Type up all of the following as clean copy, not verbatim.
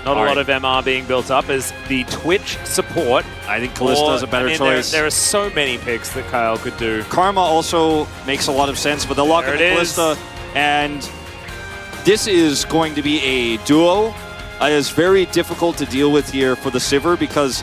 Not a lot of MR being built up as the Twitch support. I think Kalista is a better choice. There are so many picks that Kyle could do. Karma also makes a lot of sense, but they'll lock in the Kalista. And this is going to be a duo that is very difficult to deal with here for the Sivir because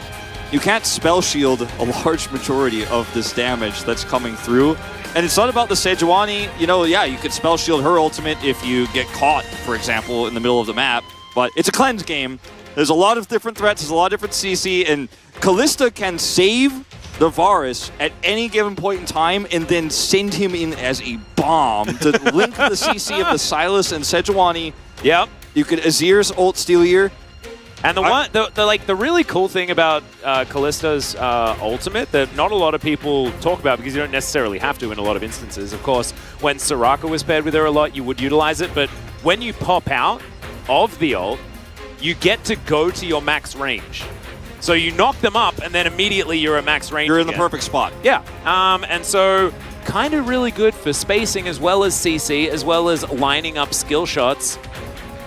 you can't spell shield a large majority of this damage that's coming through. And it's not about the Sejuani. You know, yeah, you could spell shield her ultimate if you get caught, for example, in the middle of the map. But it's a cleanse game. There's a lot of different threats. There's a lot of different CC. And Kalista can save the Varus at any given point in time and then send him in as a bomb to link the CC of the Sylas and Sejuani. Yep. You could Azir's ult steal here. And the really cool thing about Kalista's ultimate that not a lot of people talk about because you don't necessarily have to in a lot of instances. Of course, when Soraka was paired with her a lot, you would utilize it. But when you pop out of the ult, you get to go to your max range. So you knock them up, and then immediately you're at max range. You're in the perfect spot. Yeah. And so kind of really good for spacing as well as CC, as well as lining up skill shots.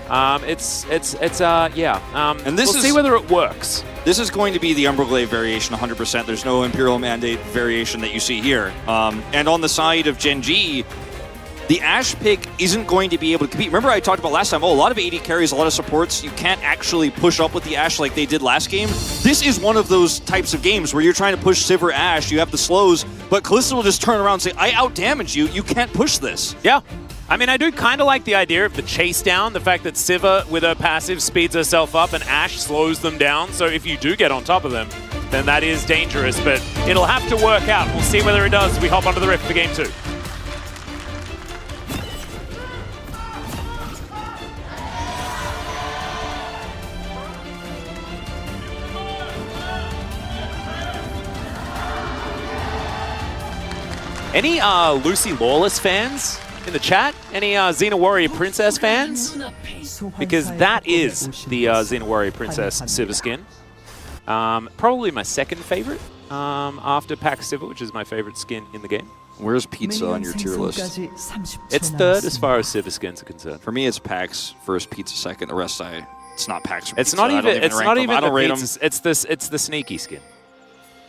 And this we'll see whether it works. This is going to be the Umberglaive variation 100%. There's no Imperial Mandate variation that you see here. And on the side of Gen G, the Ashe pick isn't going to be able to compete. Remember I talked about last time, a lot of AD carries, a lot of supports, you can't actually push up with the Ashe like they did last game. This is one of those types of games where you're trying to push Sivir Ashe, you have the slows, but Kalista will just turn around and say, I out-damage you, you can't push this. Yeah. I mean, I do kind of like the idea of the chase down, the fact that Sivir, with her passive, speeds herself up and Ashe slows them down. So if you do get on top of them, then that is dangerous. But it'll have to work out. We'll see whether it does as we hop onto the Rift for Game 2. Any Lucy Lawless fans in the chat? Any Xena Warrior Princess fans? Because that is the Xena Warrior Princess Sivir skin. Probably my second favorite after Pack Sivir, which is my favorite skin in the game. Where's Pizza on your tier list? It's third as far as Sivir skins are concerned. For me, it's Pax first, Pizza second. The rest, it's not Pax or Pizza. It's not even. It's not even the Pizza. It's the sneaky skin.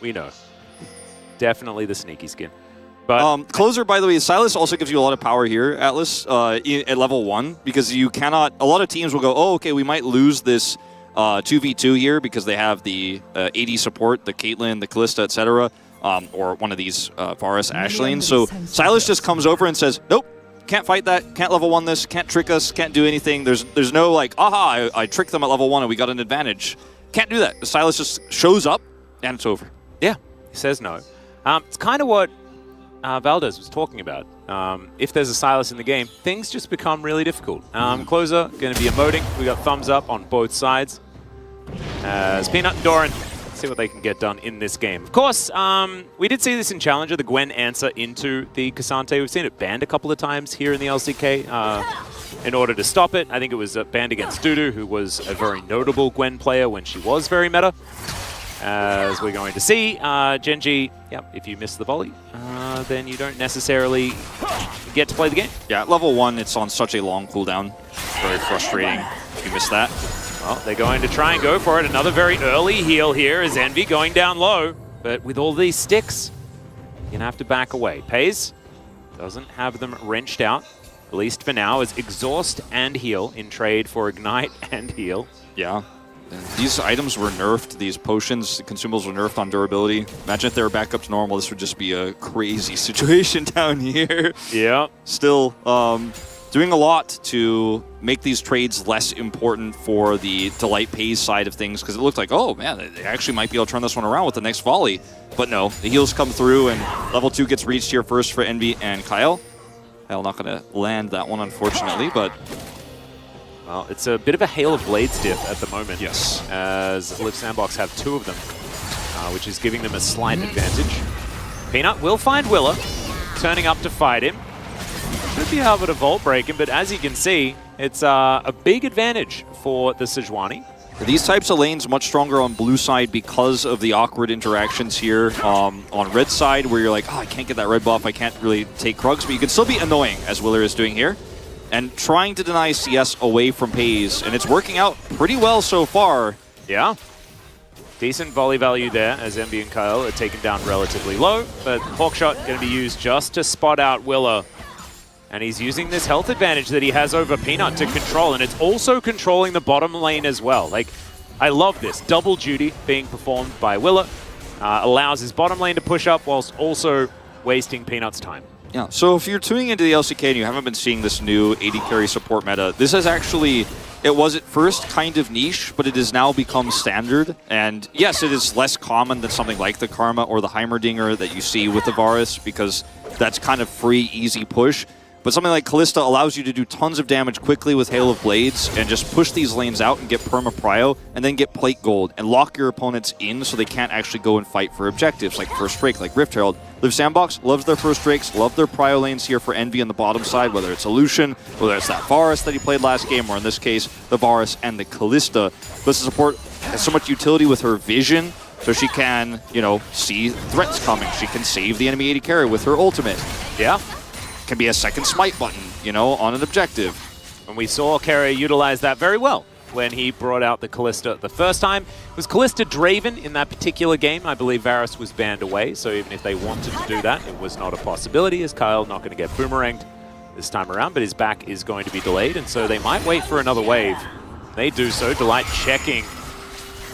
We know. Definitely the sneaky skin. But closer, by the way, Sylas also gives you a lot of power here, Atlas, at level 1, because you cannot... A lot of teams will go, oh, okay, we might lose this 2v2 here because they have the AD support, the Caitlyn, the Kalista, etc., or one of these Varus Ashe lanes. So Sylas just comes over and says, nope, can't fight that, can't level 1 this, can't trick us, can't do anything. There's no like, aha, I tricked them at level 1 and we got an advantage. Can't do that. Sylas just shows up and it's over. Yeah, he says no. It's kind of what Valdez was talking about. If there's a Sylas in the game, things just become really difficult. Closer, going to be emoting. We got thumbs up on both sides. As Peanut and Doran, see what they can get done in this game. Of course, we did see this in Challenger, the Gwen answer into the Cassante. We've seen it banned a couple of times here in the LCK in order to stop it. I think it was banned against Dudu, who was a very notable Gwen player when she was very meta. As we're going to see, Gen G, if you miss the volley, then you don't necessarily get to play the game. Yeah, at level 1, it's on such a long cooldown. Very frustrating if you miss that. Well, they're going to try and go for it. Another very early heal here as Envy going down low. But with all these sticks, you're going to have to back away. Pays doesn't have them wrenched out, at least for now, as Exhaust and Heal in trade for Ignite and Heal. Yeah. These items were nerfed, these potions, the consumables were nerfed on durability. Imagine if they were back up to normal, this would just be a crazy situation down here. Yeah. Still doing a lot to make these trades less important for the Delight Pays side of things, because it looked like, oh man, they actually might be able to turn this one around with the next volley. But no, the heals come through and level 2 gets reached here first for Envy and Kyle. Kyle not going to land that one, unfortunately, but... Well, it's a bit of a Hail of Blades diff at the moment. Yes. As Live Sandbox have 2 of them, which is giving them a slight advantage. Peanut will find Willa, turning up to fight him. Should be able to Vault break him, but as you can see, it's a big advantage for the Sejuani. These types of lanes much stronger on blue side because of the awkward interactions here. On red side, where you're like, oh, I can't get that red buff, I can't really take Krugs, but you can still be annoying, as Willer is doing here. and trying to deny CS away from FaZe, and it's working out pretty well so far. Yeah. Decent volley value there as MB and Kyle are taken down relatively low, but Hawkshot going to be used just to spot out Willa. And he's using this health advantage that he has over Peanut to control, and it's also controlling the bottom lane as well. Like, I love this. Double duty being performed by Willa. Allows his bottom lane to push up whilst also wasting Peanut's time. Yeah, so if you're tuning into the LCK and you haven't been seeing this new AD carry support meta, this is actually, it was at first kind of niche, but it has now become standard. And yes, it is less common than something like the Karma or the Heimerdinger that you see with the Varus, because that's kind of free, easy push. But something like Kalista allows you to do tons of damage quickly with Hail of Blades and just push these lanes out and get perma-prio and then get plate gold and lock your opponents in so they can't actually go and fight for objectives like First Drake, like Rift Herald. Live Sandbox loves their First Drakes, love their prio lanes here for Envy on the bottom side, whether it's Illusion, whether it's that Varus that he played last game, or in this case, the Varus and the Kalista. Kalista support has so much utility with her vision, so she can, you know, see threats coming. She can save the enemy AD carry with her ultimate. Yeah. Can be a second smite button, you know, on an objective. And we saw Carrier utilize that very well when he brought out the Kalista the first time. It was Kalista Draven in that particular game. I believe Varus was banned away, so even if they wanted to do that, it was not a possibility, as Kyle not going to get boomeranged this time around, but his back is going to be delayed, and so they might wait for another wave. They do so. Delight checking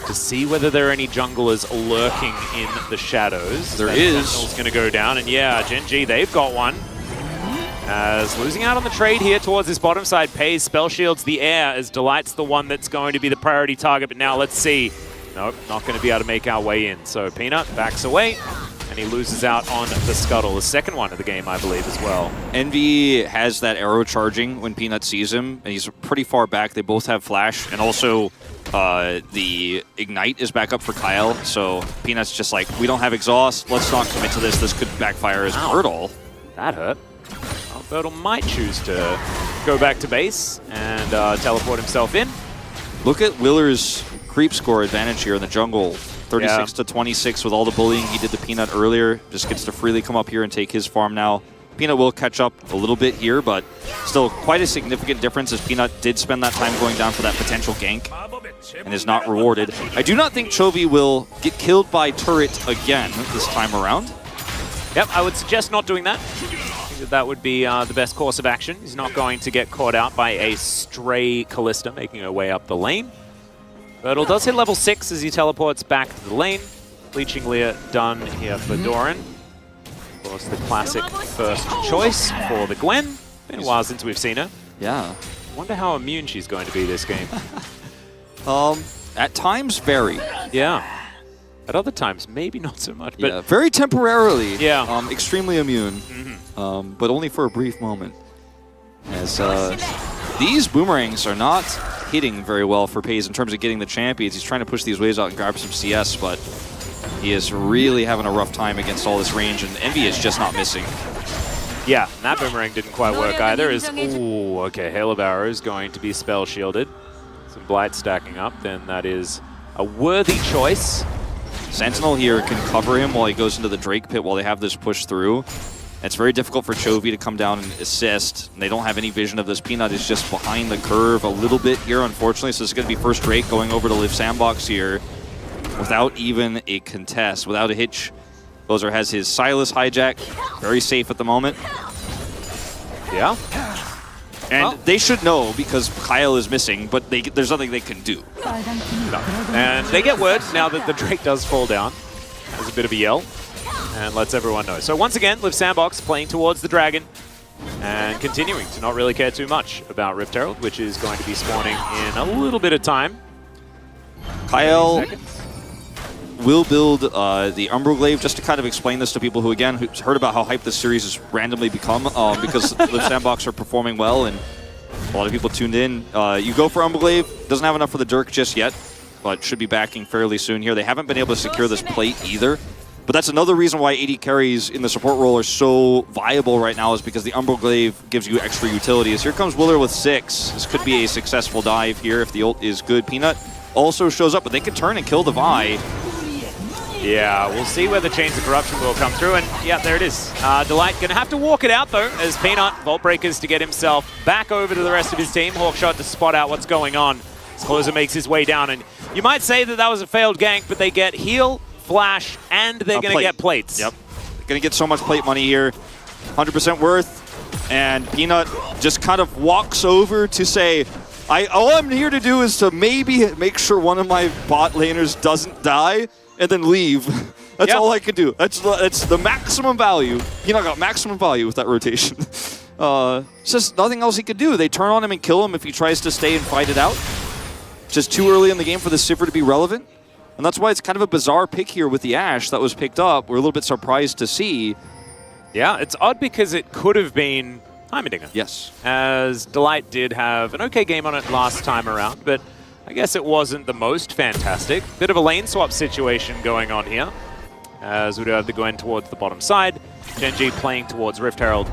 to see whether there are any junglers lurking in the shadows. There is. Sentinel's going to go down, and yeah, Gen G, they've got one. As losing out on the trade here towards this bottom side, pays spell shields the air as Delight's the one that's going to be the priority target. But now let's see. Nope, not going to be able to make our way in. So Peanut backs away, and he loses out on the Scuttle, the second one of the game, I believe, as well. Envy has that arrow charging when Peanut sees him, and he's pretty far back. They both have flash, and also the Ignite is back up for Kyle. So Peanut's just like, we don't have exhaust. Let's not commit to this. This could backfire as Myrtle. That hurt. Bertle might choose to go back to base and teleport himself in. Look at Willer's creep score advantage here in the jungle. 36 to 26 with all the bullying he did to Peanut earlier. Just gets to freely come up here and take his farm now. Peanut will catch up a little bit here, but still quite a significant difference as Peanut did spend that time going down for that potential gank and is not rewarded. I do not think Chovy will get killed by turret again this time around. Yep, I would suggest not doing that. That would be the best course of action. He's not going to get caught out by a stray Kalista making her way up the lane. Bertle does hit level 6 as he teleports back to the lane. Bleaching Leer done here for Doran. Of course, the classic first choice for the Gwen. Been a while since we've seen her. Yeah. Wonder how immune she's going to be this game. At times, very. Yeah. At other times, maybe not so much. But yeah, very temporarily. Yeah. Extremely immune. But only for a brief moment. As these boomerangs are not hitting very well for FaZe in terms of getting the champions. He's trying to push these waves out and grab some CS, but he is really having a rough time against all this range, and Envy is just not missing. Yeah, that boomerang didn't quite work either. Ooh, okay, Hail of Arrows going to be spell shielded. Some Blight stacking up, then that is a worthy choice. Sentinel here can cover him while he goes into the Drake pit while they have this push through. It's very difficult for Chovy to come down and assist. They don't have any vision of this. Peanut is just behind the curve a little bit here, unfortunately. So it's going to be first Drake going over to Live Sandbox here without even a contest, without a hitch. Gozer has his Silas hijack. Very safe at the moment. Yeah. And they should know because Kyle is missing, but there's nothing they can do. No. And they get word now that the Drake does fall down. There's a bit of a yell. And lets everyone know. So once again, Live Sandbox playing towards the Dragon and continuing to not really care too much about Rift Herald, which is going to be spawning in a little bit of time. Kyle will build the Umbroglaive, just to kind of explain this to people who, again, who's heard about how hyped this series has randomly become because Live Sandbox are performing well and a lot of people tuned in. You go for Umbroglaive, doesn't have enough for the Dirk just yet, but should be backing fairly soon here. They haven't been able to secure this plate either. But that's another reason why AD carries in the support role are so viable right now, is because the Umbroglaive gives you extra utility. As here comes Willer with 6. This could be a successful dive here if the ult is good. Peanut also shows up, but they can turn and kill the Vi. Yeah, we'll see where the Chains of Corruption will come through, and yeah, there it is. Delight gonna have to walk it out though, as Peanut Vault Breakers to get himself back over to the rest of his team. Hawkshot to spot out what's going on. As Closer makes his way down, and you might say that that was a failed gank, but they get heal, flash, and they're gonna get plates. Yep, they're gonna get so much plate money here. 100% worth, and Peanut just kind of walks over to say, all I'm here to do is to maybe make sure one of my bot laners doesn't die, and then leave. That's all I can do. That's the maximum value. Peanut got maximum value with that rotation. It's just nothing else he could do. They turn on him and kill him if he tries to stay and fight it out. Just too early in the game for the Sivir to be relevant. And that's why it's kind of a bizarre pick here with the Ashe that was picked up. We're a little bit surprised to see. Yeah, it's odd because it could have been Heimerdinger. Yes. As Delight did have an okay game on it last time around, but I guess it wasn't the most fantastic. Bit of a lane swap situation going on here, as we do have the Gwen towards the bottom side. Genji playing towards Rift Herald,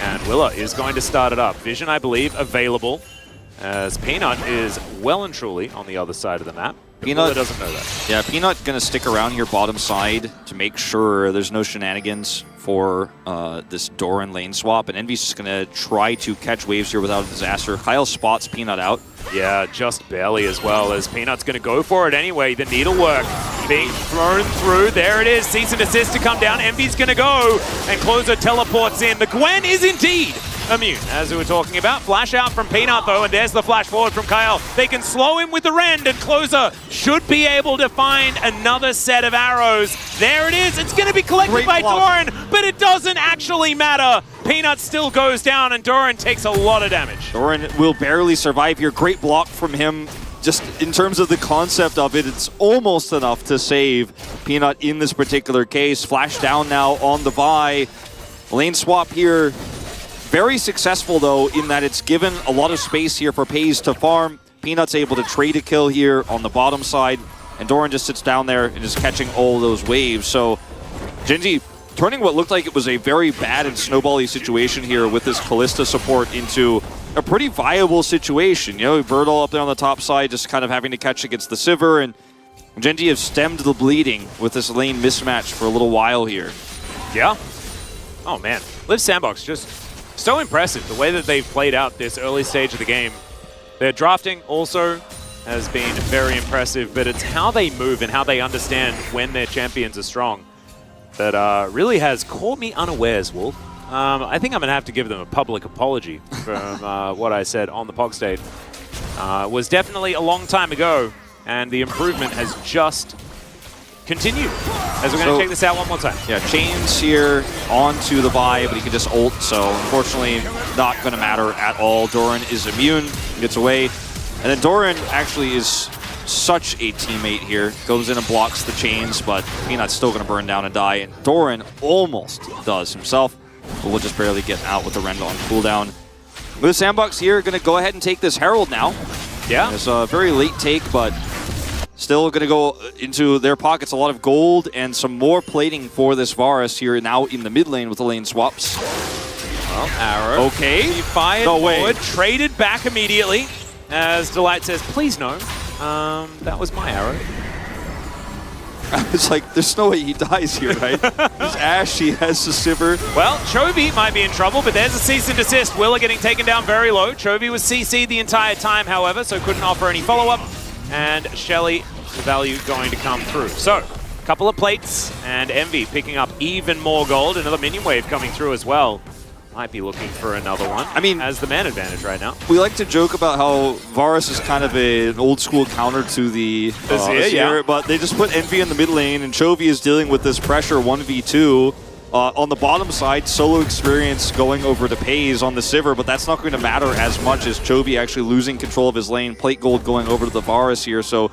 and Willa is going to start it up. Vision, I believe, available, as Peanut is well and truly on the other side of the map. Peanut doesn't know that. Yeah, Peanut going to stick around here bottom side to make sure there's no shenanigans for this Doran lane swap, and Envy's just going to try to catch waves here without a disaster. Kyle spots Peanut out. Yeah, just barely as well, as Peanut's going to go for it anyway. The needlework being thrown through. There it is. Cease and desist to come down. Envy's going to go, and Closer teleports in. The Gwen is indeed immune, as we were talking about. Flash out from Peanut, though, and there's the flash forward from Kyle. They can slow him with the rend, and Closer should be able to find another set of arrows. There it is. It's going to be collected by Doran, but it doesn't actually matter. Peanut still goes down, and Doran takes a lot of damage. Doran will barely survive here. Great block from him. Just in terms of the concept of it, it's almost enough to save Peanut in this particular case. Flash down now on the Vi. Lane swap here. Very successful, though, in that it's given a lot of space here for Pays to farm. Peanut's able to trade a kill here on the bottom side, and Doran just sits down there and is catching all those waves. So Genji turning what looked like it was a very bad and snowbally situation here with this Kalista support into a pretty viable situation. You know, Birdall up there on the top side just kind of having to catch against the Sivir, and Genji have stemmed the bleeding with this lane mismatch for a little while here. Yeah. Oh, man. Liv Sandbox just so impressive, the way that they've played out this early stage of the game. Their drafting also has been very impressive, but it's how they move and how they understand when their champions are strong that really has caught me unawares, Wolf. I think I'm going to have to give them a public apology from what I said on the Pog stage. It was definitely a long time ago, and the improvement has just continued. As we're going to check this out one more time. Yeah, Chains here onto the Vi, but he can just ult, so unfortunately not going to matter at all. Doran is immune, gets away. And then Doran actually is such a teammate here. Goes in and blocks the Chains, but Peanut's still going to burn down and die. And Doran almost does himself, but we'll just barely get out with the Rend on cooldown. With Sandbox here, going to go ahead and take this Herald now. Yeah. It's a very late take, but still going to go into their pockets. A lot of gold and some more plating for this Varus here now in the mid lane with the lane swaps. Well, arrow. Okay. He fired forward, traded back immediately, as Delight says, please no. That was my arrow. It's like, there's no way he dies here, right? There's Ashe, he has the Sivir. Well, Chovy might be in trouble, but there's a cease and desist. Willa getting taken down very low. Chovy was CC'd the entire time, however, so couldn't offer any follow-up. And Shelly, the value going to come through. So, a couple of plates, and Envy picking up even more gold. Another minion wave coming through as well. Might be looking for another one. I mean, has the man advantage right now. We like to joke about how Varus is kind of an old school counter to the Azir, but they just put Envy in the mid lane, and Chovy is dealing with this pressure 1v2. On the bottom side, solo experience going over to Pays on the Sivir, but that's not going to matter as much as Chovy actually losing control of his lane. Plate gold going over to the Varus here, so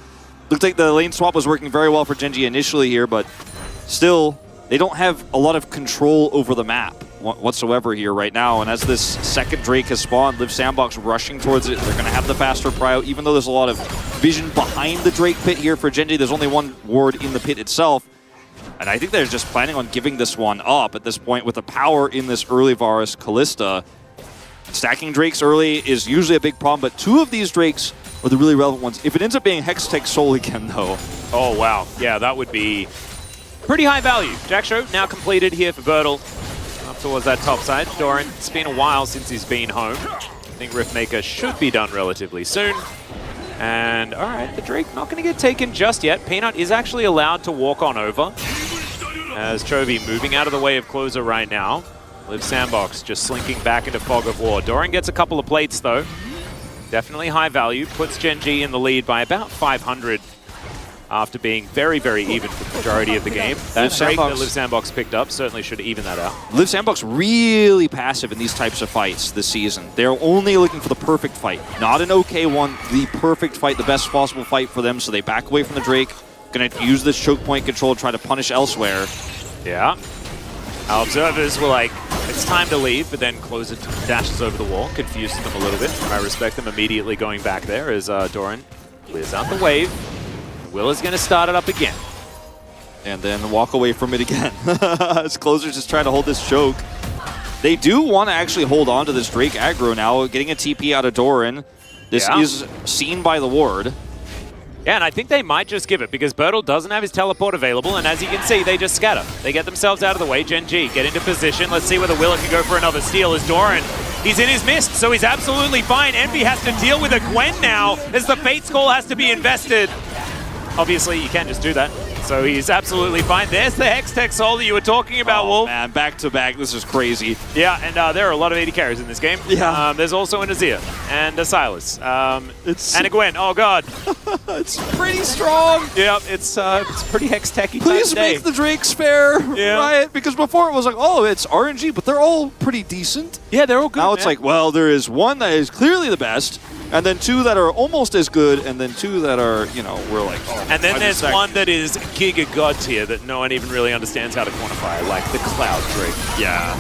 looked like the lane swap was working very well for Genji initially here, but still, they don't have a lot of control over the map whatsoever here right now. And as this second Drake has spawned, Liv Sandbox rushing towards it. They're going to have the faster prio, even though there's a lot of vision behind the Drake pit here for Genji. There's only one ward in the pit itself. And I think they're just planning on giving this one up at this point with the power in this early Varus Kalista. Stacking Drakes early is usually a big problem, but two of these Drakes are the really relevant ones. If it ends up being Hextech Soul again, though. Oh, wow. Yeah, that would be pretty high value. Jack Show now completed here for Bertle. Up towards that top side. Doran, it's been a while since he's been home. I think Riftmaker should be done relatively soon. And, all right, the Drake not going to get taken just yet. Peanut is actually allowed to walk on over. As Chovy moving out of the way of Closer right now. Liv Sandbox just slinking back into Fog of War. Doran gets a couple of plates, though. Definitely high value. Puts Gen G in the lead by about 500 after being very, very even for the majority of the game. That break that Liv Sandbox picked up certainly should even that out. Liv Sandbox really passive in these types of fights this season. They're only looking for the perfect fight. Not an okay one, the perfect fight, the best possible fight for them, so they back away from the Drake. Gonna use this choke point control to try to punish elsewhere. Yeah. Our observers were like, it's time to leave, but then Closer dashes over the wall, confuses them a little bit. I respect them immediately going back there as Doran clears out the wave. Will is going to start it up again. And then walk away from it again. As Closer's just trying to hold this choke. They do want to actually hold on to this Drake aggro now, getting a TP out of Doran. This is seen by the ward. Yeah, and I think they might just give it because Bertle doesn't have his teleport available, and as you can see, they just scatter. They get themselves out of the way. Gen G get into position. Let's see whether Willa can go for another steal as Doran. He's in his mist, so he's absolutely fine. Envy has to deal with a Gwen now as the Fate's Call has to be invested. Obviously, you can't just do that. So he's absolutely fine. There's the Hextech Soul that you were talking about, Wolf. Man, back to back, this is crazy. Yeah, and there are a lot of AD carries in this game. Yeah. There's also an Azir and a Silas. And a Gwen. Oh, God. It's pretty strong. Yeah, it's pretty Hextech-y. Please make the Drakes fair, Riot, because before it was like, oh, it's RNG, but they're all pretty decent. Yeah, they're all good. Now it's like, well, there is one that is clearly the best, and then two that are almost as good, and then two that are, you know, we're like, oh. And then there's one that is Giga God tier that no one even really understands how to quantify, like the Cloud Drake. Yeah.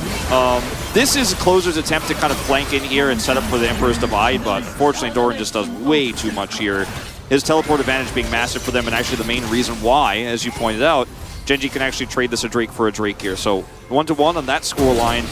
This is Closer's attempt to kind of flank in here and set up for the Emperor's Divide, but unfortunately Doran just does way too much here. His teleport advantage being massive for them, and actually the main reason why, as you pointed out, Gen G can actually trade this a Drake for a Drake here. So 1-1 on that scoreline.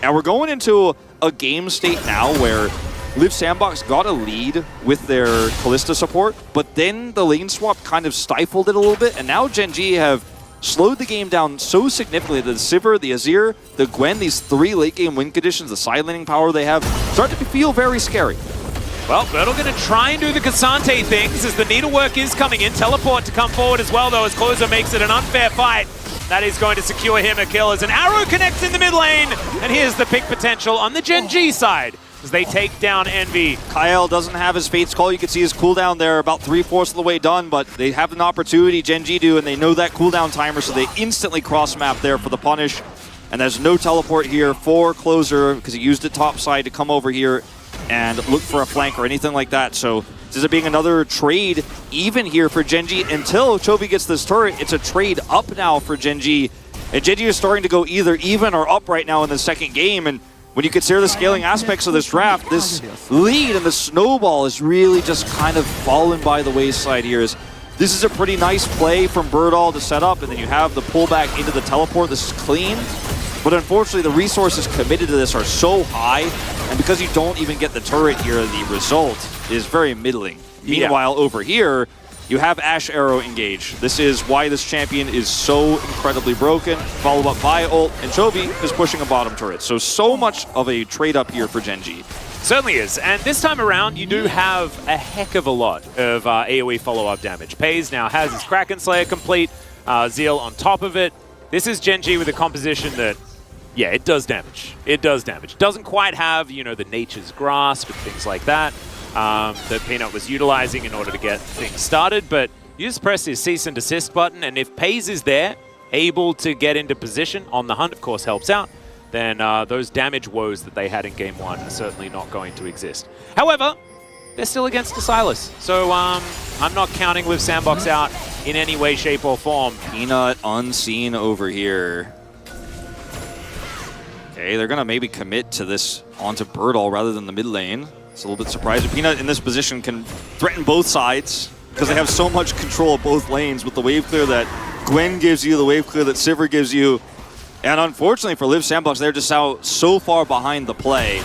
And we're going into a game state now where Liv Sandbox got a lead with their Kalista support, but then the lane swap kind of stifled it a little bit, and now Gen G have slowed the game down so significantly that the Sivir, the Azir, the Gwen, these three late game win conditions, the side laning power they have, start to feel very scary. Well, Bertle going to try and do the Cassante things as the needlework is coming in. Teleport to come forward as well, though, as Closer makes it an unfair fight. That is going to secure him a kill as an arrow connects in the mid lane. And here's the pick potential on the Gen G side as they take down Envy. Kyle doesn't have his Fate's Call. You can see his cooldown there, about 3/4 of the way done, but they have an opportunity, Gen G do, and they know that cooldown timer, so they instantly cross-map there for the punish. And there's no teleport here for Closer because he used it topside to come over here and look for a flank or anything like that. So this is being another trade even here for Gen G until Chovy gets this turret. It's a trade up now for Gen G. And Gen G is starting to go either even or up right now in the second game. And when you consider the scaling aspects of this draft, this lead and the snowball is really just kind of fallen by the wayside here. This is a pretty nice play from Birdall to set up, and then you have the pullback into the teleport. This is clean. But unfortunately, the resources committed to this are so high, and because you don't even get the turret here, the result is very middling. Yeah. Meanwhile, over here, you have Ash Arrow engage. This is why this champion is so incredibly broken. Followed up by ult, and Chovy is pushing a bottom turret. So much of a trade-up here for Gen G. Certainly is, and this time around, you do have a heck of a lot of AoE follow-up damage. Pays now has his Kraken Slayer complete, Zeal on top of it. This is Gen G with a composition that, yeah, it does damage. It does damage. Doesn't quite have, you know, the Nature's Grasp and things like that that Peanut was utilizing in order to get things started, but you just press his cease and desist button, and if Pays is there, able to get into position on the hunt, of course, helps out, then those damage woes that they had in Game 1 are certainly not going to exist. However, they're still against the Silas, so I'm not counting Liv Sandbox out in any way, shape, or form. Peanut unseen over here. Okay, they're going to maybe commit to this onto Birdall rather than the mid lane. It's a little bit surprising. Peanut in this position can threaten both sides because they have so much control of both lanes with the wave clear that Gwen gives you, the wave clear that Sivir gives you. And unfortunately for Liv Sandbox, they're just out so far behind the play.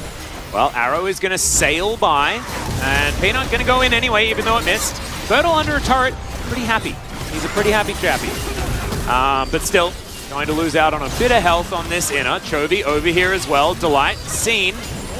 Well, Arrow is going to sail by, and Peanut going to go in anyway, even though it missed. Bertle under a turret, pretty happy. He's a pretty happy chappy. But still, going to lose out on a bit of health on this inner. Chovy over here as well. Delight, seen.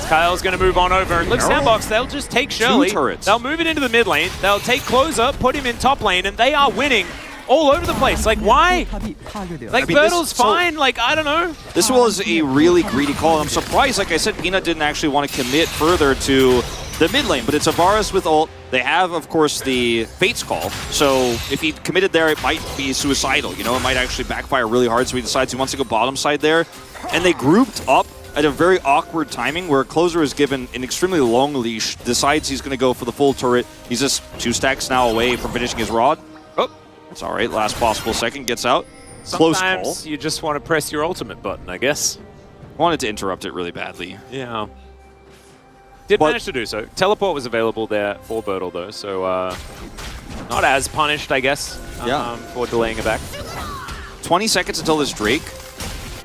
Kyle's going to move on over. And look, Sandbox, they'll just take Shirley. 2 turrets. They'll move it into the mid lane. They'll take Closer, put him in top lane, and they are winning all over the place. Like, why? Like, Bertle's fine. Like, I don't know. This was a really greedy call. I'm surprised, like I said, Peanut didn't actually want to commit further to the mid lane, but it's a Varus with ult. They have, of course, the Fate's Call. So if he committed there, it might be suicidal. You know, it might actually backfire really hard. So he decides he wants to go bottom side there. And they grouped up at a very awkward timing where Closer is given an extremely long leash, decides he's going to go for the full turret. He's just 2 stacks now away from finishing his rod. Oh, that's all right. Last possible second gets out. Close call. Sometimes you just want to press your ultimate button, I guess. Wanted to interrupt it really badly. Yeah. Did manage to do so. Teleport was available there for Bertle, though, so not as punished, I guess, for delaying it back. 20 seconds until this Drake.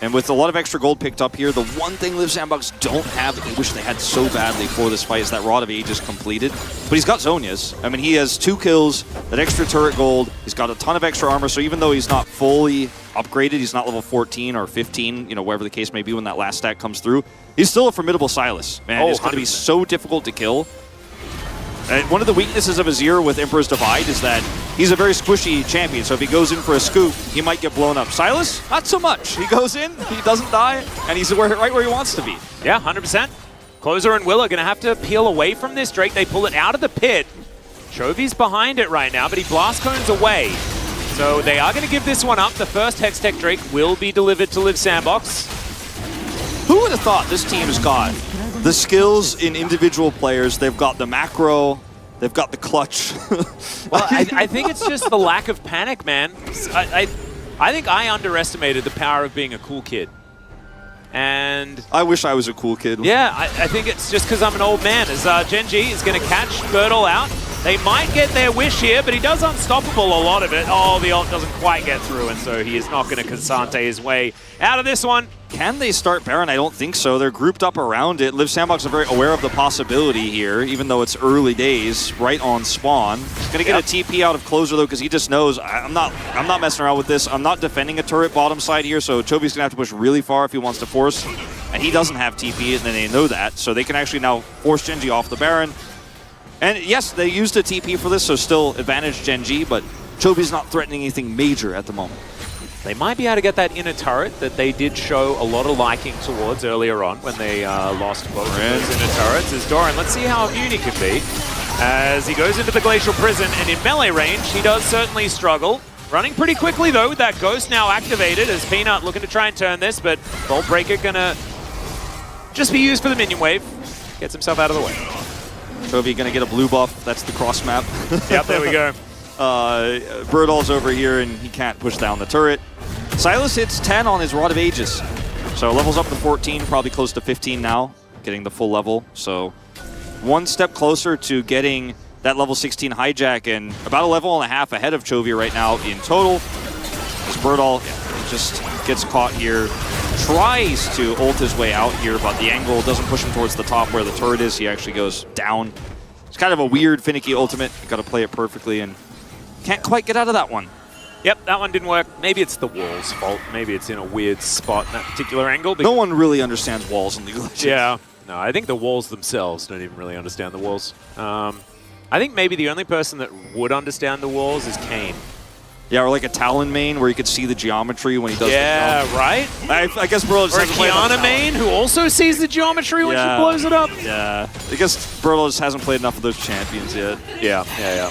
And with a lot of extra gold picked up here, the one thing Liv Sandbox don't have that they wish they had so badly for this fight is that Rod of Ages completed. But he's got Zhonya's. I mean, he has 2 kills, that extra turret gold. He's got a ton of extra armor, so even though he's not fully upgraded, he's not level 14 or 15, you know, wherever the case may be when that last stack comes through, he's still a formidable Sylas. Man, it's going to be so difficult to kill. And one of the weaknesses of Azir with Emperor's Divide is that he's a very squishy champion, so if he goes in for a scoop, he might get blown up. Sylas, not so much. He goes in, he doesn't die, and he's right where he wants to be. Yeah, 100%. Closer and Will are going to have to peel away from this Drake. They pull it out of the pit. Chovy's behind it right now, but he blast cones away. So they are going to give this one up. The first Hextech Drake will be delivered to Liv Sandbox. Who would have thought this team's got the skills in individual players? They've got the macro, they've got the clutch. Well, I think it's just the lack of panic, man. I think I underestimated the power of being a cool kid. And I wish I was a cool kid. Yeah, I think it's just because I'm an old man. As Gen.G is going to catch Bertle out. They might get their wish here, but he does unstoppable a lot of it. Oh, the ult doesn't quite get through, and so he is not going to Cassante his way out of this one. Can they start Baron? I don't think so. They're grouped up around it. Liv Sandbox are very aware of the possibility here, even though it's early days, right on spawn. He's going to get a TP out of Closer, though, because he just knows, I'm not messing around with this. I'm not defending a turret bottom side here, so Chovy's going to have to push really far if he wants to force. And he doesn't have TP, and then they know that, so they can actually now force Gen.G off the Baron. And yes, they used a TP for this, so still advantage Gen.G, but Chovy's not threatening anything major at the moment. They might be able to get that inner turret that they did show a lot of liking towards earlier on when they lost both of those inner turrets. Is Doran, let's see how immune he could be as he goes into the Glacial Prison, and in melee range, he does certainly struggle. Running pretty quickly, though, with that Ghost now activated as Peanut looking to try and turn this, but Bolt Breaker gonna just be used for the minion wave. Gets himself out of the way. Chovy gonna get a blue buff. That's the cross map. Yep, there we go. Bertle's over here, and he can't push down the turret. Sylas hits 10 on his Rod of Ages. So levels up to 14, probably close to 15 now, getting the full level. So one step closer to getting that level 16 hijack, and about a level and a half ahead of Chovy right now in total. As Bertle just gets caught here. Tries to ult his way out here, but the angle doesn't push him towards the top where the turret is. He actually goes down. It's kind of a weird, finicky ultimate. You got to play it perfectly, and can't quite get out of that one. Yep, that one didn't work. Maybe it's the wall's fault. Maybe it's in a weird spot in that particular angle. No one really understands walls in League of Legends. Yeah. No, I think the walls themselves don't even really understand the walls. I think maybe the only person that would understand the walls is Kayn. Yeah, or like a Talon main where you could see the geometry when he does the jump. Right? I guess Bertle just hasn't played enough Kiana main who also sees the geometry when she blows it up. Yeah. I guess Bertle just hasn't played enough of those champions yet. Yeah.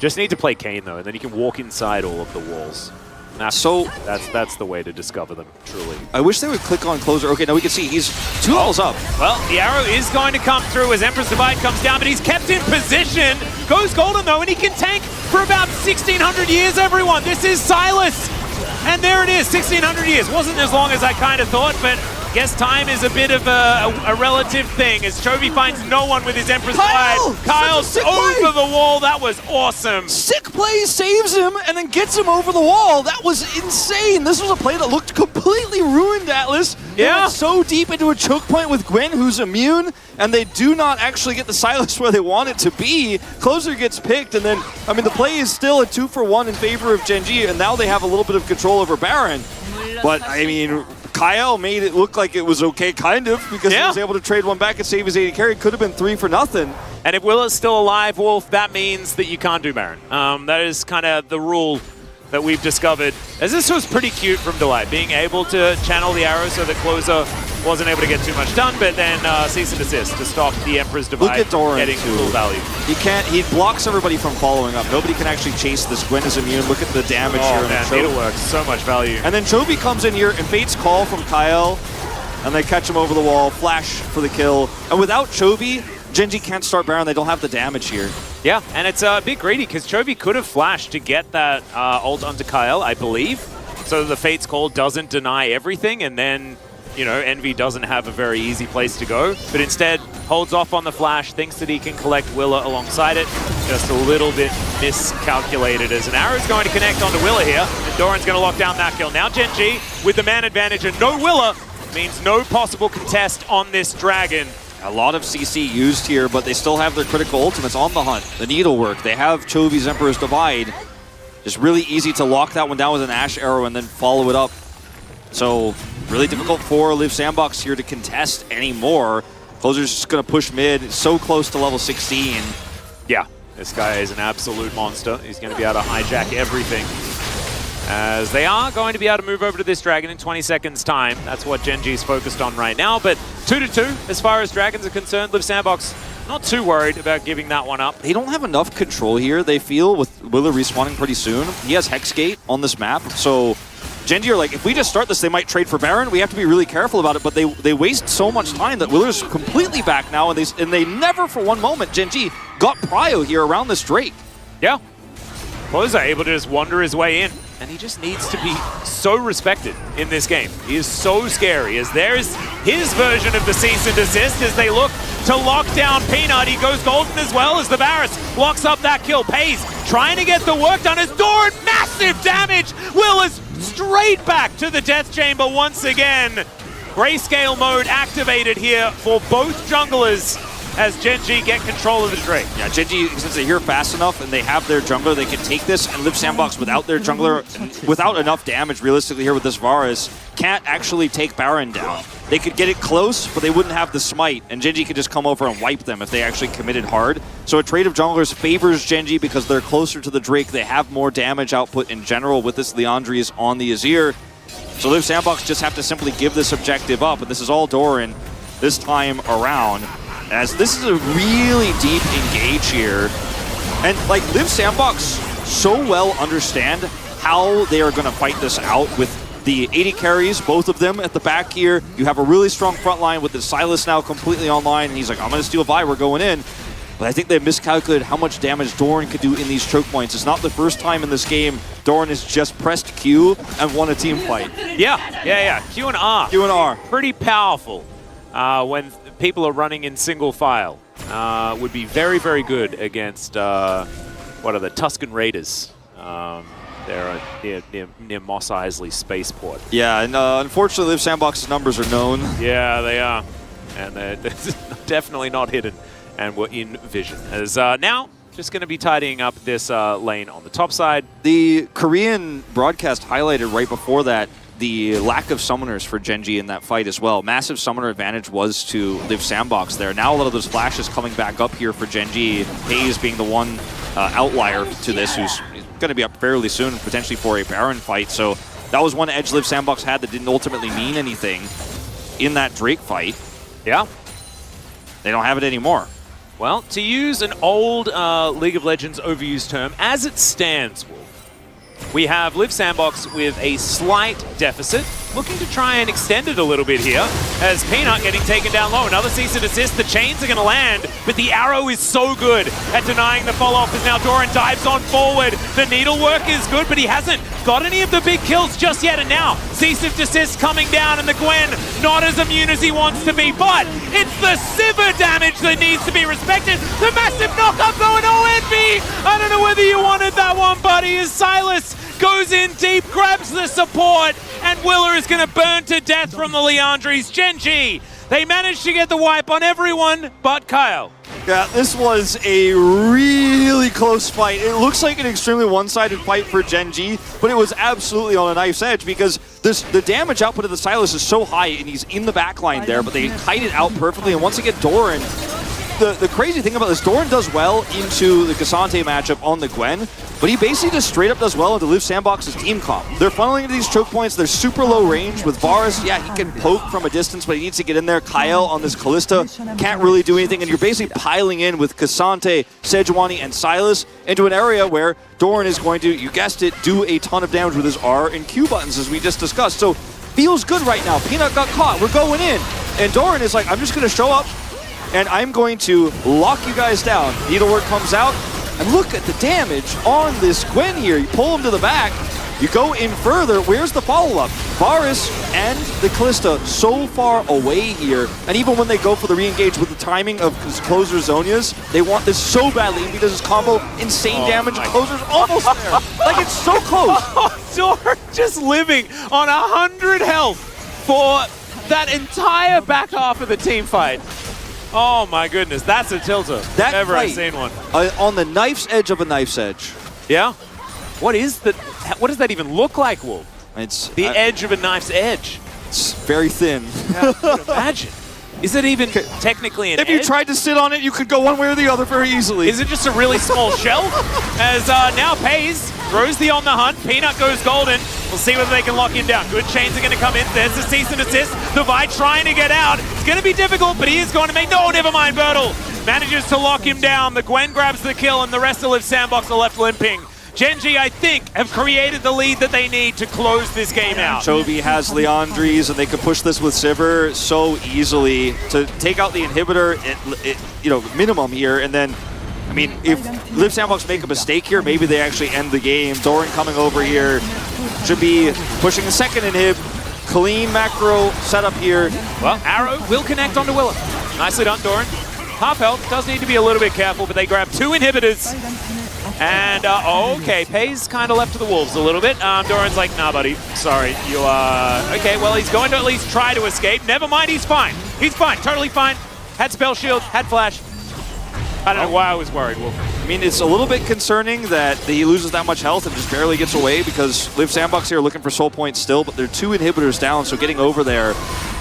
Just need to play Kayn, though, and then you can walk inside all of the walls. That's the way to discover them, truly. I wish they would click on Closer. Okay, now we can see he's 2 levels up. Well, the arrow is going to come through as Emperor's Divide comes down, but he's kept in position. Goes golden, though, and he can tank for about 1,600 years, everyone. This is Sylas. And there it is, 1,600 years. Wasn't as long as I kind of thought, but guess time is a bit of a relative thing as Chovy finds no one with his Empress Glide. Kyle's over the wall. That was awesome. Sick play saves him and then gets him over the wall. That was insane. This was a play that looked completely ruined, Atlas. They went so deep into a choke point with Gwen, who's immune, and they do not actually get the Sylas where they want it to be. Closer gets picked, and then, I mean, the play is still a 2-for-1 in favor of Gen G, and now they have a little bit of control over Baron. But, I mean, Kyle made it look like it was okay, kind of, because he was able to trade one back and save his AD carry. Could have been 3 for nothing. And if Willa's still alive, Wolf, that means that you can't do Baron. That is kind of the rule that we've discovered. As this was pretty cute from Delight, being able to channel the arrow so that Closer wasn't able to get too much done, but then cease and desist to stop the Emperor's Divide getting full value. He blocks everybody from following up. Nobody can actually chase this. Gwen is immune. Look at the damage here. Man, Needleworks, so much value. And then Chovy comes in here and Fate's call from Kyle, and they catch him over the wall, flash for the kill. And without Chovy, Gen G can't start Baron. They don't have the damage here. Yeah, and it's a bit greedy because Chovy could have flashed to get that ult onto Kyle, I believe, so the Fate's Call doesn't deny everything, and then, you know, Envy doesn't have a very easy place to go, but instead holds off on the flash, thinks that he can collect Willa alongside it. Just a little bit miscalculated as an arrow's going to connect onto Willa here, and Doran's going to lock down that kill. Now Gen G with the man advantage and no Willa means no possible contest on this Dragon. A lot of CC used here, but they still have their critical ultimates on the hunt. The needlework. They have Chovy's Emperor's Divide. Just really easy to lock that one down with an Ash Arrow and then follow it up. So really difficult for Live Sandbox here to contest anymore. Closer's just going to push mid. It's so close to level 16. Yeah, this guy is an absolute monster. He's going to be able to hijack everything. As they are going to be able to move over to this Dragon in 20 seconds time. That's what Gen G is focused on right now. But 2-2, as far as Dragons are concerned, Live Sandbox not too worried about giving that one up. They don't have enough control here, they feel, with Willa respawning pretty soon. He has Hexgate on this map, so Gen G are like, if we just start this, they might trade for Baron. We have to be really careful about it, but they waste so much time that Willer's completely back now, and they never for one moment, Gen G, got Prio here around this Drake. Yeah. Closer able to just wander his way in. And he just needs to be so respected in this game. He is so scary, as there's his version of the cease and desist as they look to lock down Peanut. He goes golden as well as the Varus locks up that kill. Pays trying to get the work done as Doran, massive damage. Will is straight back to the death chamber once again. Grayscale mode activated here for both junglers as Gen G get control of the Drake. Yeah, Gen G, since they're here fast enough and they have their jungler, they can take this, and Live Sandbox without their jungler, without enough damage realistically here with this Varus, can't actually take Baron down. They could get it close, but they wouldn't have the smite, and Gen G could just come over and wipe them if they actually committed hard. So a trade of junglers favors Gen G because they're closer to the Drake, they have more damage output in general with this Leandri's on the Azir. So Live Sandbox just have to simply give this objective up, and this is all Doran this time around. As this is a really deep engage here. And like Live Sandbox so well understand how they are going to fight this out with the 80 carries, both of them at the back here. You have a really strong front line with the Sylas now completely online. And he's like, I'm going to steal Vi, we're going in. But I think they miscalculated how much damage Doran could do in these choke points. It's not the first time in this game Doran has just pressed Q and won a team fight. Yeah. Q and R. Q and R. Pretty powerful when people are running in single file. Would be very, very good against, what are the Tuscan Raiders? They're near Mos Eisley Spaceport. Yeah, and unfortunately Live Sandbox's numbers are known. Yeah, they are. And they're definitely not hidden. And we're in vision. As now, just going to be tidying up this lane on the top side. The Korean broadcast highlighted right before that the lack of summoners for Gen G in that fight as well. Massive summoner advantage was to Live Sandbox there. Now a lot of those flashes coming back up here for Gen G. Hayes being the one outlier to this, who's going to be up fairly soon, potentially for a Baron fight. So that was one edge Live Sandbox had that didn't ultimately mean anything in that Drake fight. Yeah. They don't have it anymore. Well, to use an old League of Legends overused term, as it stands, Wolf, we have Liv Sandbox with a slight deficit, looking to try and extend it a little bit here, as Peanut getting taken down low. Another cease and desist, the chains are going to land, but the arrow is so good at denying the follow-off as now Doran dives on forward. The needlework is good, but he hasn't got any of the big kills just yet, and now cease and desist coming down, and the Gwen not as immune as he wants to be, but it's the Sivir damage that needs to be respected. The massive knock-up going, Envy! I don't know whether you wanted that one, buddy, as Silas goes in deep, grabs the support, and Willer is going to burn to death from the Leandries. Gen.G, they managed to get the wipe on everyone but Kyle. Yeah, this was a really close fight. It looks like an extremely one-sided fight for Gen.G, but it was absolutely on a knife's edge because the damage output of the Silas is so high, and he's in the backline there, but they kite it out perfectly. And once again, Doran, the crazy thing about this, Doran does well into the Cassante matchup on the Gwen, but he basically just straight up does well into Liv Sandbox's team comp. They're funneling into these choke points. They're super low range with Varus. Yeah, he can poke from a distance, but he needs to get in there. Kyle on this Kalista can't really do anything, and you're basically piling in with Cassante, Sejuani, and Silas into an area where Doran is going to, you guessed it, do a ton of damage with his R and Q buttons, as we just discussed. So feels good right now. Peanut got caught. We're going in. And Doran is like, I'm just going to show up, and I'm going to lock you guys down. Needlework comes out, and look at the damage on this Gwen here. You pull him to the back, you go in further. Where's the follow-up? Varus and the Kalista so far away here, and even when they go for the re-engage with the timing of Closer Zonias, they want this so badly. He does his combo, insane damage, Closer's almost there. Like, it's so close. Oh, Doran just living on 100 health for that entire back half of the team fight. Oh my goodness, that's a tilter. That Ever fight, I've seen one. On the knife's edge of a knife's edge. Yeah? What is that? What does that even look like, Wolf? It's the edge of a knife's edge. It's very thin. Yeah, I could imagine. Is it even technically an edge? If you tried to sit on it, you could go one way or the other very easily. Is it just a really small shelf? As now Pays throws the on the hunt. Peanut goes golden. We'll see whether they can lock him down. Good chains are going to come in. There's the cease and desist. The Vi trying to get out. It's going to be difficult, but he is going to make... No, never mind. Bertle manages to lock him down. The Gwen grabs the kill, and the rest of Liv Sandbox are left limping. Gen.G, I think, have created the lead that they need to close this game out. Chovy has Leandries, and they could push this with Sivir so easily to take out the inhibitor at minimum here, and then, I mean, if Liv Sandbox make a mistake here, maybe they actually end the game. Doran coming over here should be pushing the second inhib. Clean macro setup here. Well, Arrow will connect onto Willa. Nicely done, Doran. Half health, does need to be a little bit careful, but they grab two inhibitors. And, okay, Pays kind of left to the wolves a little bit. Doran's like, nah, buddy, sorry, you are... Okay, well, he's going to at least try to escape. Never mind, he's fine. He's fine, totally fine. Had spell shield, had flash. I don't know why I was worried, Wolf. I mean, it's a little bit concerning that he loses that much health and just barely gets away, because Liv Sandbox here looking for soul points still, but they're two inhibitors down, so getting over there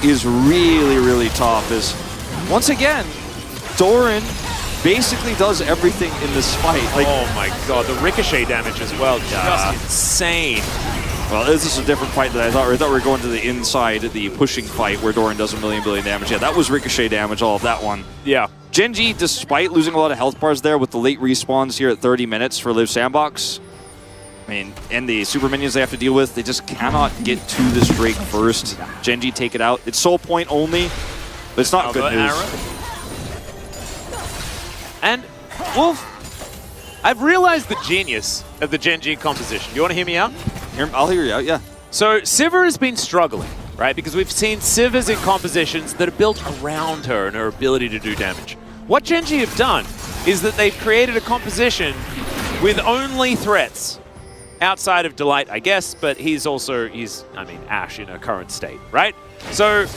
is really, really tough. As once again, Doran basically does everything in this fight. Like, oh my god, the ricochet damage as well, just insane. Well, this is a different fight than I thought. I thought we were going to the inside, the pushing fight where Doran does a million damage. Yeah, that was ricochet damage, all of that one. Yeah. Gen.G, despite losing a lot of health bars there with the late respawns here at 30 minutes for Liv Sandbox, I mean, and the super minions they have to deal with, they just cannot get to this Drake first. Gen.G take it out. It's soul point only, but it's not good news. Arrow. And, Wolf, I've realized the genius of the Gen.G composition. You want to hear me out? I'll hear you out, yeah. So, Sivir has been struggling, right? Because we've seen Sivers in compositions that are built around her and her ability to do damage. What Gen.G have done is that they've created a composition with only threats outside of Delight, I guess, but he's Ashe in her current state, right? So,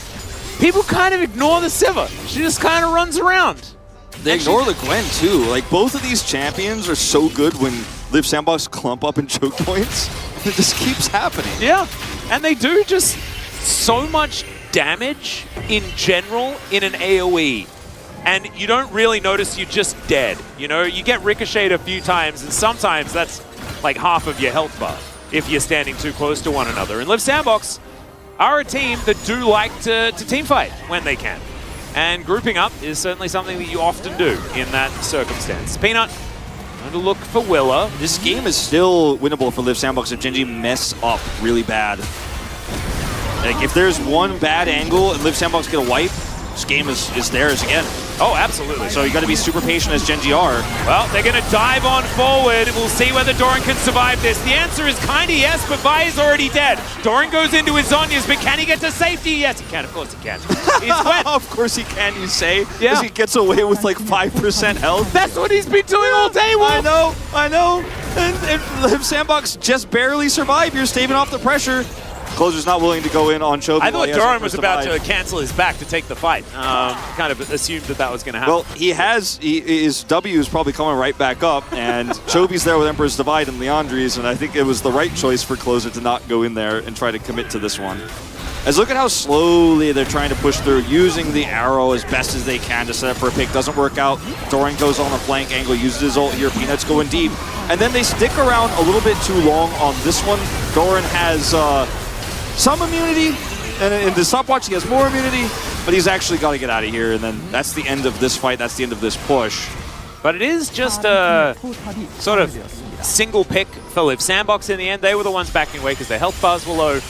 people kind of ignore the Sivir. She just kind of runs around. They ignore the Gwen, too. Like, both of these champions are so good when Liv Sandbox clump up in choke points. It just keeps happening. Yeah, and they do just so much damage in general in an AoE. And you don't really notice you're just dead. You know, you get ricocheted a few times, and sometimes that's like half of your health bar if you're standing too close to one another. And Liv Sandbox are a team that do like to team fight when they can. And grouping up is certainly something that you often do in that circumstance. Peanut Trying to look for Willa. This game is still winnable for Liv Sandbox if Gen G mess up really bad. Like, if there's one bad angle and Liv Sandbox get a wipe, this game is theirs again. Oh, absolutely. So you got to be super patient as Gen G are. Well, they're going to dive on forward. We'll see whether Doran can survive this. The answer is kind of yes, but Vi is already dead. Doran goes into his Zhonya's, but can he get to safety? Yes, he can. Of course he can. It's wet. Of course he can, you say? Yeah. Because he gets away with like 5% health. That's what he's been doing all day, Wolf. I know. And Liv Sandbox just barely survived. You're staving off the pressure. Closer's not willing to go in on Chovy. I thought Doran was about to cancel his back to take the fight. Kind of assumed that was going to happen. Well, his W is probably coming right back up, and Chovy's there with Emperor's Divide and Leandri's, and I think it was the right choice for Closer to not go in there and try to commit to this one. As look at how slowly they're trying to push through, using the arrow as best as they can to set up for a pick. Doesn't work out. Doran goes on a flank angle, uses his ult here. Peanut's going deep. And then they stick around a little bit too long on this one. Doran has some immunity, and in the stopwatch he has more immunity, but he's actually got to get out of here, and then that's the end of this fight, that's the end of this push. But it is just a sort of single pick for Liv Sandbox in the end. They were the ones backing away because their health bars were low,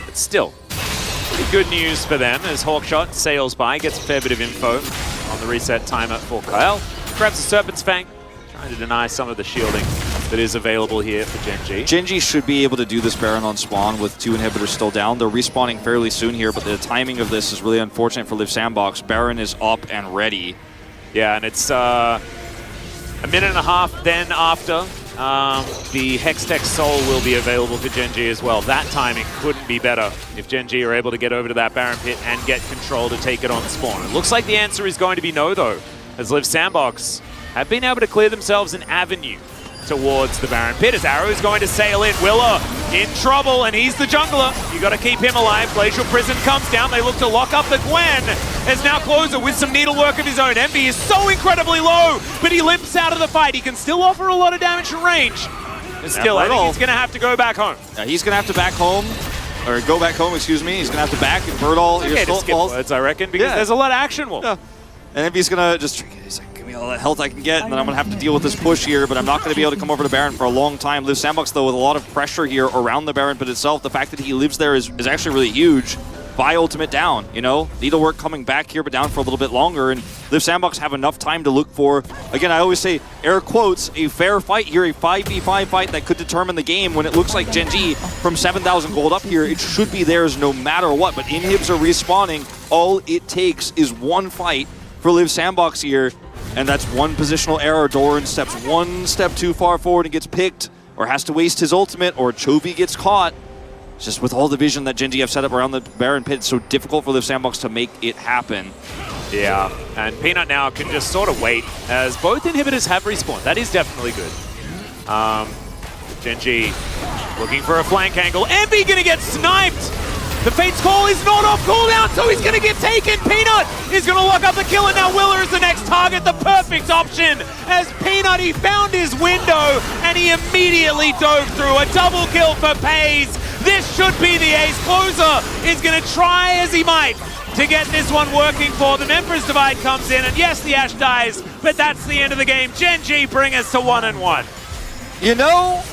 but still, pretty good news for them as Hawkshot sails by, gets a fair bit of info on the reset timer for Kyle. Grabs the Serpent's Fang, trying to deny some of the shielding that is available here for Gen G. Gen G should be able to do this Baron on spawn with 2 inhibitors still down. They're respawning fairly soon here, but the timing of this is really unfortunate for Liv Sandbox. Baron is up and ready. Yeah, and it's a minute and a half then after. The Hextech Soul will be available for Gen G as well. That timing couldn't be better if Gen G are able to get over to that Baron pit and get control to take it on spawn. It looks like the answer is going to be no, though, as Liv Sandbox have been able to clear themselves an avenue towards the Baron pit as Arrow is going to sail in. Willa in trouble, and he's the jungler. You got to keep him alive. Glacial Prison comes down. They look to lock up the Gwen. As now Closer with some needlework of his own. Envy is so incredibly low, but he limps out of the fight. He can still offer a lot of damage from range. And still, I think he's going to have to go back home. He's going to have to back home, or go back home, excuse me. He's going to have to back, and Birdall, okay to skip words, I reckon, because there's a lot of action, Wolf. Yeah. And Envy's going to just... He's like, give me all the health I can get, and then I'm going to have to deal with this push here, but I'm not going to be able to come over to Baron for a long time. Liv Sandbox, though, with a lot of pressure here around the Baron pit itself. The fact that he lives there is actually really huge. Vi ultimate down, you know? Needlework coming back here, but down for a little bit longer, and Liv Sandbox have enough time to look for, again, I always say, air quotes, a fair fight here, a 5v5 fight that could determine the game when it looks like Gen G, from 7,000 gold up here, it should be theirs no matter what, but inhibs are respawning. All it takes is one fight for Liv Sandbox here, and that's one positional error. Doran steps one step too far forward and gets picked, or has to waste his ultimate, or Chovy gets caught. It's just with all the vision that Gen G have set up around the Baron pit, it's so difficult for Liv Sandbox to make it happen. Yeah, and Peanut now can just sort of wait, as both inhibitors have respawned. That is definitely good. Gen G looking for a flank angle. Envy gonna get sniped! The Fate's Call is not off cooldown, so he's going to get taken. Peanut is going to lock up the kill, and now Willa is the next target. The perfect option as Peanut, he found his window, and he immediately dove through. A double kill for Pays. This should be the ace. Closer is going to try as he might to get this one working for them. Emperor's Divide comes in, and yes, the Ashe dies, but that's the end of the game. Gen G bring us to 1-1. You know,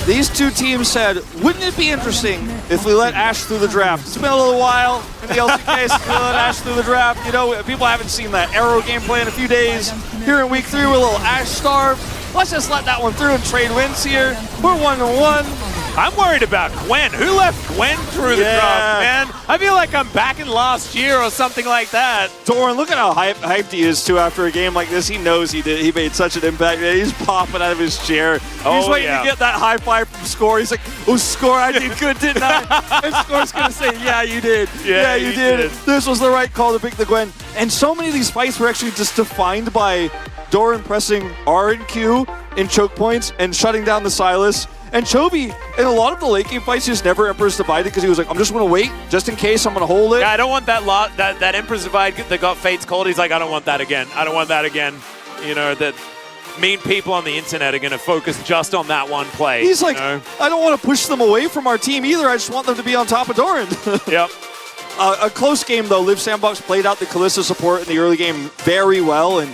these two teams said, wouldn't it be interesting if we let Ashe through the draft? It's been a little while in the LCK since we let Ashe through the draft. You know, people haven't seen that Arrow gameplay in a few days. Here in week 3, we're a little Ashe starved. Let's just let that one through and trade wins here. We're 1-1. I'm worried about Gwen. Who left Gwen through the draft, man? I feel like I'm back in last year or something like that. Doran, look at how hyped he is, too, after a game like this. He knows he made such an impact. He's popping out of his chair. He's waiting to get that high five from Score. He's like, oh, Score, I did good, didn't I? And Score's going to say, yeah, you did. Yeah, you did. This was the right call to pick the Gwen. And so many of these fights were actually just defined by Doran pressing R and Q in choke points and shutting down the Sylas. And Chovy, in a lot of the late game fights, just never Emperor's Divided because he was like, I'm just going to wait, just in case, I'm going to hold it. Yeah, I don't want that Emperor's Divide that got Fate's Cold. He's like, I don't want that again. I don't want that again. You know, that mean people on the internet are going to focus just on that one play. He's like, I don't want to push them away from our team either. I just want them to be on top of Doran. Yep. A close game, though. Liv Sandbox played out the Kalista support in the early game very well. And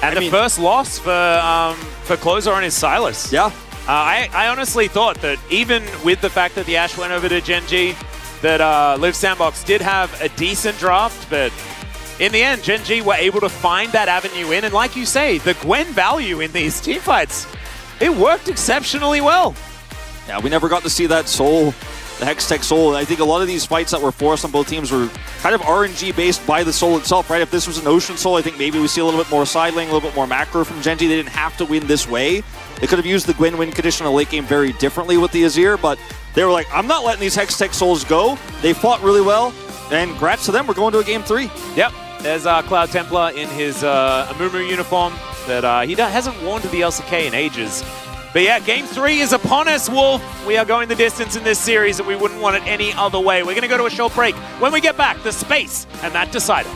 the first loss for for Closer on his Silas. Yeah. I honestly thought that even with the fact that the Ashe went over to Gen G, that Live Sandbox did have a decent draft, but in the end, Gen G were able to find that avenue in, and like you say, the Gwen value in these teamfights, it worked exceptionally well. Yeah, we never got to see that Soul, the Hextech Soul. I think a lot of these fights that were forced on both teams were kind of RNG based by the Soul itself, right? If this was an Ocean Soul, I think maybe we see a little bit more side lane, a little bit more macro from Gen G. They didn't have to win this way. They could have used the Gwen win condition in the late game very differently with the Azir, but they were like, I'm not letting these Hextech Souls go. They fought really well, and congrats to them. We're going to a game 3. Yep, there's Cloud Templar in his Amumu uniform that he hasn't worn to the LCK in ages. But yeah, game 3 is upon us, Wolf. We are going the distance in this series, and we wouldn't want it any other way. We're going to go to a short break. When we get back, the space and that decider.